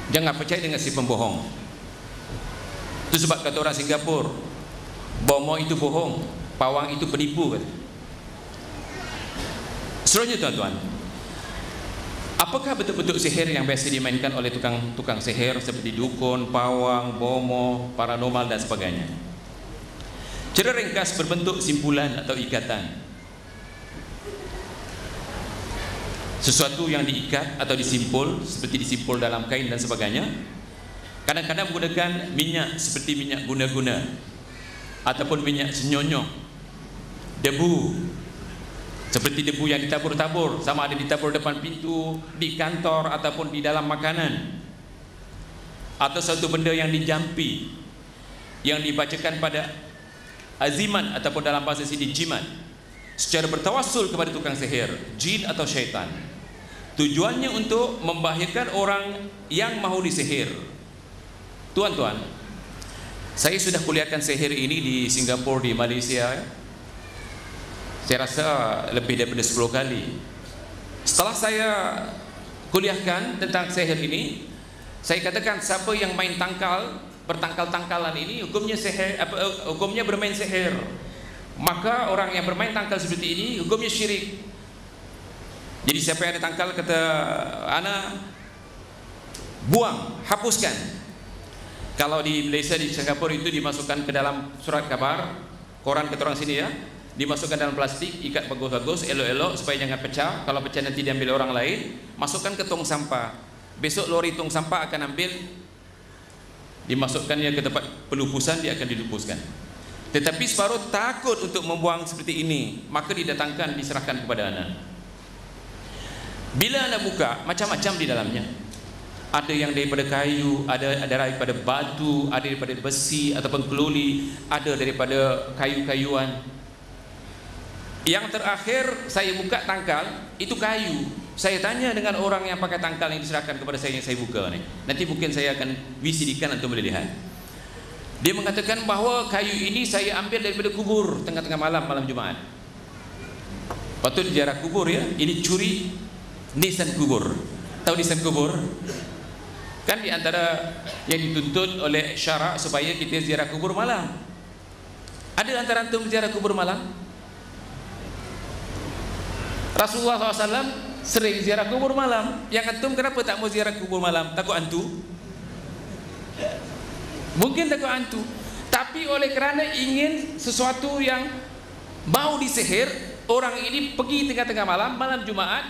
Jangan percaya dengan si pembohong. Itu sebab kata orang Singapura, bomo itu bohong, pawang itu penipu. Seterusnya tuan-tuan, apakah betul-betul sihir yang biasa dimainkan oleh tukang sihir seperti dukun, pawang, bomo, paranormal dan sebagainya? Cara ringkas berbentuk simpulan atau ikatan. Sesuatu yang diikat atau disimpul, seperti disimpul dalam kain dan sebagainya. Kadang-kadang menggunakan minyak seperti minyak guna-guna ataupun minyak senyonyok, debu seperti debu yang ditabur-tabur, sama ada ditabur depan pintu, di kantor ataupun di dalam makanan, atau suatu benda yang dijampi, yang dibacakan pada azimat ataupun dalam bahasa sini jimat, secara bertawassul kepada tukang sihir, jin atau syaitan. Tujuannya untuk membahayakan orang yang mahu disihir. Tuan-tuan, saya sudah kuliahkan sihir ini di Singapura, di Malaysia. Saya rasa lebih daripada 10 kali. Setelah saya kuliahkan tentang sihir ini, saya katakan siapa yang main tangkal, bertangkal-tangkalan ini hukumnya sihir, hukumnya bermain sihir. Maka orang yang bermain tangkal seperti ini hukumnya syirik. Jadi siapa yang ada tangkal, kata ana, buang, hapuskan. Kalau di Malaysia, di Singapura itu dimasukkan ke dalam surat kabar, koran kata orang sini ya, dimasukkan dalam plastik, ikat bagus-bagus, elok-elok supaya jangan pecah. Kalau pecah nanti diambil orang lain, masukkan ke tong sampah. Besok lori tong sampah akan ambil, dimasukkannya ke tempat pelupusan, dia akan dilupuskan. Tetapi separuh takut untuk membuang seperti ini, maka didatangkan, diserahkan kepada anak. Bila anda buka, macam-macam di dalamnya. Ada yang daripada kayu, ada daripada batu, ada daripada besi ataupun keluli, ada daripada kayu-kayuan. Yang terakhir saya buka tangkal, itu kayu. Saya tanya dengan orang yang pakai tangkal yang diserahkan kepada saya, yang saya buka ni. Nanti mungkin saya akan visidikan atau melihat. Dia mengatakan bahawa kayu ini saya ambil daripada kubur tengah-tengah malam, malam Jumaat. Patut ziarah kubur ya. Ini curi nisan kubur. Tahu nisan kubur? Kan di antara yang dituntut oleh syarak supaya kita ziarah kubur malam. Ada antara antum ziarah kubur malam? Rasulullah SAW sering ziarah kubur malam. Yang antum kenapa tak mau ziarah kubur malam? Takut hantu? Mungkin takut hantu. Tapi oleh kerana ingin sesuatu yang mau disihir, orang ini pergi tengah-tengah malam, malam Jumaat,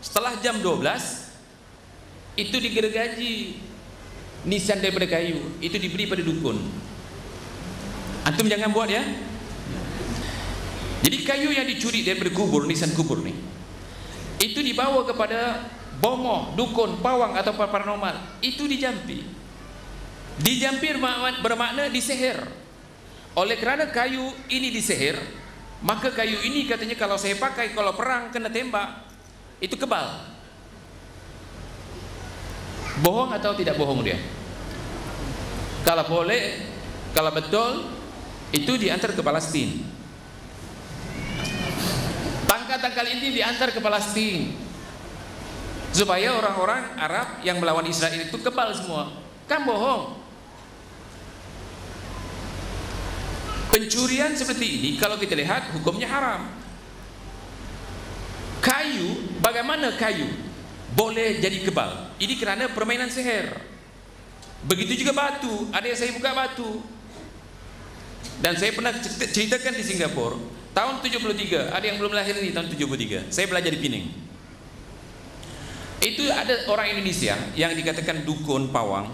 setelah jam 12, itu digergaji nisan daripada kayu, itu diberi pada dukun. Antum jangan buat ya. Jadi kayu yang dicuri daripada kubur, nisan kubur ni, itu dibawa kepada bomoh, dukun, pawang atau paranormal, itu dijampi. Dijampir bermakna disihir. Oleh kerana kayu ini disihir, maka kayu ini katanya kalau saya pakai, kalau perang kena tembak, itu kebal. Bohong atau tidak bohong dia? Kalau boleh, kalau betul, itu diantar ke Palestin. Tangkal-tangkal ini diantar ke Palestin supaya orang-orang Arab yang melawan Israel itu kebal semua. Kan bohong. Pencurian seperti ini kalau kita lihat hukumnya haram. Kayu, bagaimana kayu boleh jadi kebal? Ini kerana permainan sihir. Begitu juga batu. Ada yang saya buka batu, dan saya pernah ceritakan di Singapura tahun 73. Ada yang belum lahir ini tahun 73. Saya belajar di Penang. Itu ada orang Indonesia yang dikatakan dukun pawang.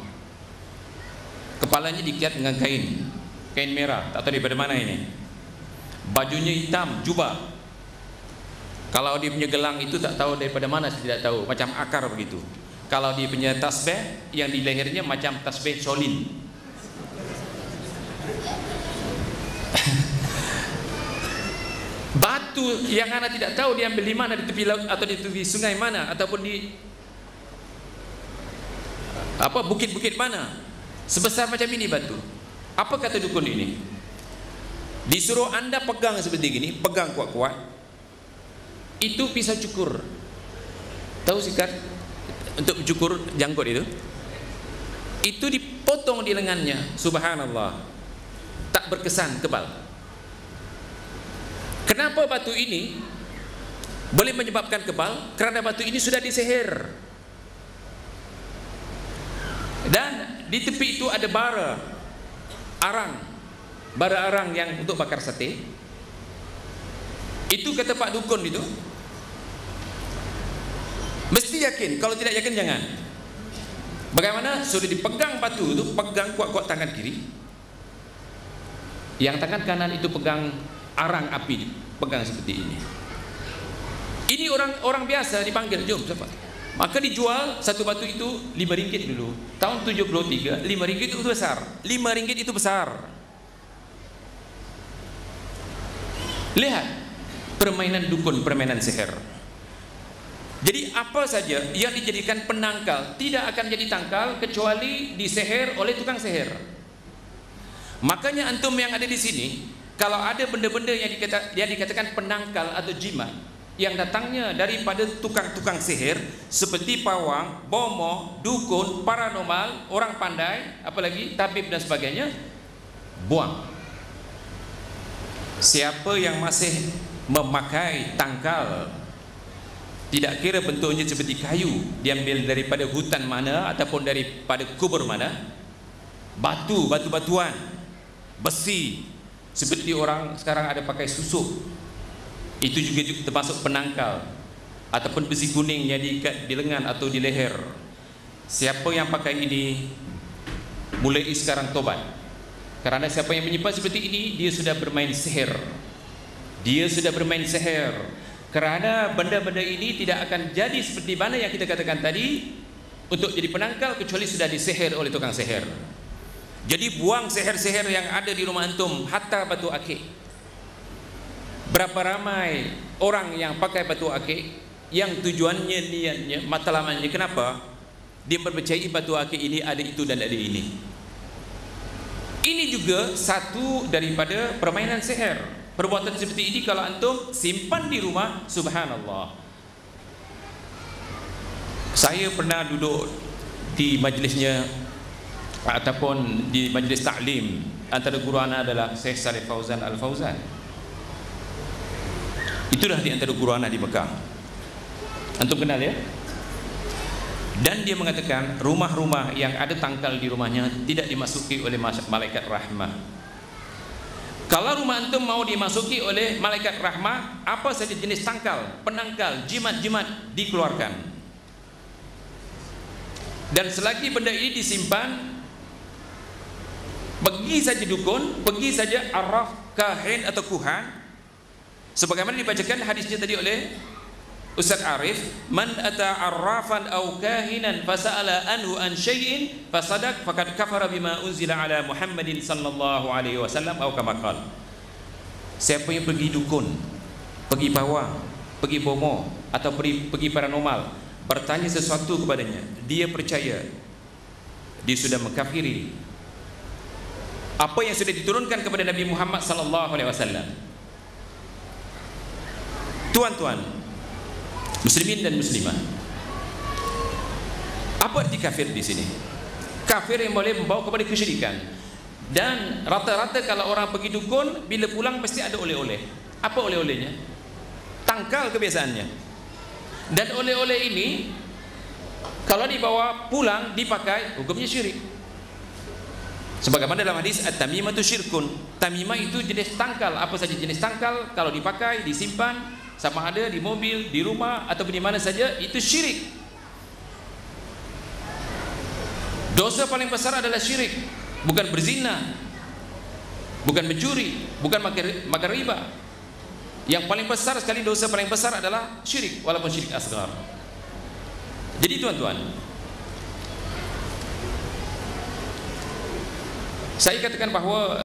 Kepalanya diikat dengan kain merah, tak tahu daripada mana ini. Bajunya hitam, jubah. Kalau dia punya gelang itu tak tahu daripada mana, saya tidak tahu, macam akar begitu. Kalau dia punya tasbih yang di lehernya macam tasbih solin. Batu yang anak tidak tahu diambil di mana, di tepi laut atau di tepi sungai mana, ataupun di apa bukit-bukit mana, sebesar macam ini batu. Apa kata dukun ini? Disuruh anda pegang seperti gini, pegang kuat-kuat. Itu pisau cukur. Tahu sikat untuk cukur janggut itu? itu dipotong di lengannya, subhanallah, tak berkesan, tebal. Kenapa batu ini boleh menyebabkan kebal? Kerana batu ini sudah disihir. Dan di tepi itu ada bara arang yang untuk bakar sate. Itu kata Pak Dukun itu, mesti yakin. Kalau tidak yakin jangan. Bagaimana? Sudah dipegang batu itu, pegang kuat-kuat tangan kiri, yang tangan kanan itu pegang arang api, pegang seperti ini. Ini orang biasa dipanggil, jom siapa? Maka dijual satu batu itu RM5 dulu. Tahun 73, RM5 itu besar. RM5 itu besar. Lihat permainan dukun, permainan sihir. Jadi apa saja yang dijadikan penangkal tidak akan jadi tangkal kecuali disihir oleh tukang sihir. Makanya antum yang ada di sini, kalau ada benda-benda yang dikatakan penangkal atau jimat yang datangnya daripada tukang-tukang sihir seperti pawang, bomo, dukun, paranormal, orang pandai, apalagi tabib dan sebagainya, buang. Siapa yang masih memakai tangkal, tidak kira bentuknya seperti kayu, diambil daripada hutan mana ataupun daripada kubur mana, batuan, besi, seperti orang sekarang ada pakai susuk, itu juga termasuk penangkal, ataupun besi kuning yang diikat di lengan atau di leher. Siapa yang pakai ini, mulai sekarang tobat. Kerana siapa yang menyimpan seperti ini, dia sudah bermain sihir. Dia sudah bermain sihir. Kerana benda-benda ini tidak akan jadi seperti mana yang kita katakan tadi untuk jadi penangkal kecuali sudah disihir oleh tukang sihir. Jadi buang sihir-sihir yang ada di rumah antum, hatta batu akik. Berapa ramai orang yang pakai batu akik yang tujuannya, niatnya, matlamannya, kenapa? Dia percayai batu akik ini ada itu dan ada ini. Ini juga satu daripada permainan sihir. Perbuatan seperti ini kalau antum simpan di rumah, subhanallah. Saya pernah duduk di majlisnya ataupun di majlis ta'lim, antara guru ana adalah Syekh Saleh Fauzan Al-Fauzan. Itulah di antara guru ana di Mekah. Antum kenal ya? Dan dia mengatakan rumah-rumah yang ada tangkal di rumahnya tidak dimasuki oleh malaikat rahmah. Kalau rumah antum mau dimasuki oleh malaikat rahmah, apa saja jenis tangkal, penangkal, jimat-jimat dikeluarkan. Dan selagi benda ini disimpan, pergi saja dukun, pergi saja arraf, kahin atau kuhan, sebagaimana dibacakan hadisnya tadi oleh Ustaz Arif, man ata arrafan aw kahinan fasa'ala anhu an syai'in fasadaq faqad kafara bima unzila ala Muhammadin sallallahu alaihi wasallam atau kama qala. Siapa yang pergi dukun, pergi pawang, pergi bomo atau pergi paranormal, bertanya sesuatu kepadanya, dia percaya, dia sudah mengkafiri apa yang sudah diturunkan kepada Nabi Muhammad sallallahu alaihi wasallam. Tuan-tuan muslimin dan muslimah, apa arti kafir di sini? Kafir yang boleh membawa kepada kesyirikan. Dan rata-rata kalau orang pergi dukun, bila pulang mesti ada oleh-oleh. Apa oleh-olehnya? Tangkal kebiasaannya. Dan oleh-oleh ini kalau dibawa pulang dipakai, hukumnya syirik. Sebagaimana dalam hadis at-tamimatu syirkun. Tamimah itu jenis tangkal, apa saja jenis tangkal kalau dipakai, disimpan, sama ada di mobil, di rumah atau di mana saja, itu syirik. Dosa paling besar adalah syirik, bukan berzina, bukan mencuri, bukan makan riba. Yang paling besar sekali, dosa paling besar adalah syirik, walaupun syirik asghar. Jadi tuan-tuan, saya katakan bahawa